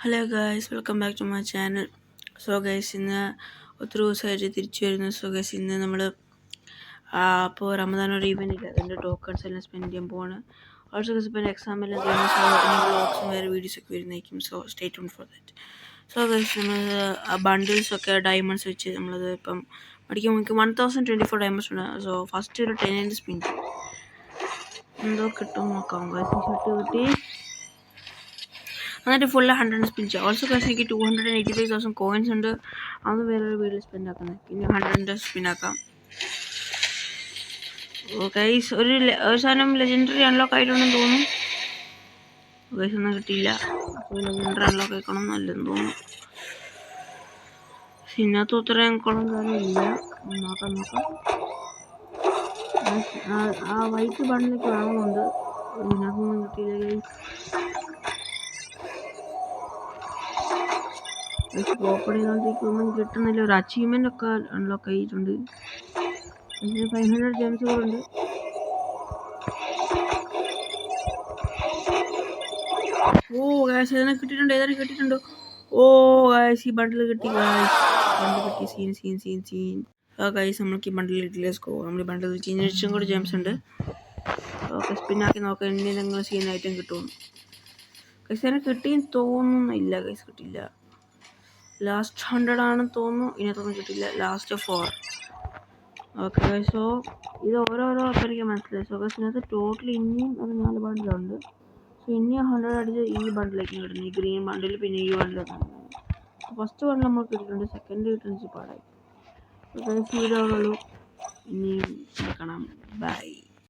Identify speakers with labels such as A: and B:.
A: Hello guys, welcome back to my channel. So guys, ഇന്ന് ഒത്തിരി ദിവസമായിട്ട് തിരിച്ചു വരുന്നു. സോ ഗൈസ്, ഇന്ന് നമ്മൾ അപ്പോൾ റമദാൻ ഒരു ഈവൻ്റ് ഇല്ല, അതിൻ്റെ ടോക്കൺസ് എല്ലാം സ്പെൻഡ് ചെയ്യാൻ പോവാണ്. ഓൾസോ ഗൈസ്, ഇപ്പോൾ എക്സാം എല്ലാം കഴിഞ്ഞു. സോ ഇനി വ്ളോഗ്സും വേറെ വീഡിയോസൊക്കെ വരുന്നതായിരിക്കും. So stay tuned for that. So guys, നമ്മൾ ബണ്ടിൽസൊക്കെ ഡയമണ്ട്സ് വെച്ച് നമ്മളത് ഇപ്പം പഠിക്കാൻ നമുക്ക് 1024 ഡയമണ്ട്സ് ഉണ്ട്. സോ ഫസ്റ്റ് ഒരു 10 സ്പിൻ എന്തോ കിട്ടും നോക്കാം. ഗൈസ്, ഷർട്ട് കിട്ടി. എന്നിട്ട് ഫുള്ള് 100 സ്പിൻ ചെയ്യാം. ഓൾസോ ഗൈസ്, എനിക്ക് 285,000 കോയിൻസ് ഉണ്ട്. അത് വേറൊരു വീഡിയോ സ്പെൻഡ് ആക്കുന്നത്. പിന്നെ 100 സ്പിൻ ആക്കാം. ഗൈസ്, ഒരു സാധനം ലെജൻഡറി അൺലോക്ക് ആയിട്ടുണ്ടെന്ന് തോന്നുന്നു. ഗൈസ്, ഒന്നും കിട്ടിയില്ല. അപ്പോൾ ലെജൻഡറി അൺലോക്ക് ആയിക്കണം നല്ലതെന്ന് തോന്നുന്നു. ഇതിനകത്ത് ഉത്തരം കുളം കാര്യമില്ല. നോക്കാം. ആ വൈറ്റ് ബണ്ണിലേക്ക് വാങ്ങുന്നുണ്ട്. ഇതിനകത്തൊന്നും കിട്ടിയില്ല ഗൈസ്. ഓപ്പൺ ചെയ്തോണ്ടിരിക്കൊന്നും കിട്ടുന്നില്ല. ഒരു അച്ചീവ്മെന്റ് ഒക്കെ അൺലോക്ക് ആയിട്ടുണ്ട്. 500 ജെംസുകളുണ്ട്. ഓ ഗൈസ്, ഏതാനും കിട്ടിയിട്ടുണ്ടോ? ഓ ഗൈസ്, ഈ ബണ്ടിൽ കിട്ടി. സീൻ. ഗൈസ്, നമ്മൾക്ക് ഈ ബണ്ടിൽ കിട്ടി. Let's go. നമ്മൾ ഈ ബണ്ടിൽ ചീനിച്ചും കൂടി ജെംസ് ഉണ്ട്. ഓക്കെ, സ്പിന്നാക്കി നോക്കാം. ഇനി നിങ്ങൾ സീൻ ഐറ്റം കിട്ടുമെന്ന്. ഗൈസ്, അതിനെ കിട്ടിയെന്ന് തോന്നുന്നില്ല. ഗൈസ്, കിട്ടിയില്ല. ലാസ്റ്റ് 100 ആണെന്ന് തോന്നുന്നു. ഇതിനകത്തൊന്നും കിട്ടില്ല. ലാസ്റ്റ് 4. ഓക്കെ, സോ ഇത് ഓരോരോ എനിക്ക് മനസ്സിലായി. സോ ഗൈസ്, ഇതിനകത്ത് ടോട്ടൽ ഇനിയും ഒരു 4 ബണ്ടിലുണ്ട്. സോ ഇനിയും 100 അടിച്ച് ഈ ബണ്ടിലേക്ക് കിട്ടുന്നു. ഈ ഗ്രീൻ ബണ്ടിൽ, പിന്നെ ഈ ബണ്ടിലൊക്കെ. ഫസ്റ്റ് ബണ്ടിൽ നമ്മൾ കിട്ടിയിട്ടുണ്ട്. സെക്കൻഡ് കിട്ടുന്ന പാടായി. സോ ഗൈസ്, ഇതേ ഉള്ളൂ. ഇനിയും കാണാം. ബൈ.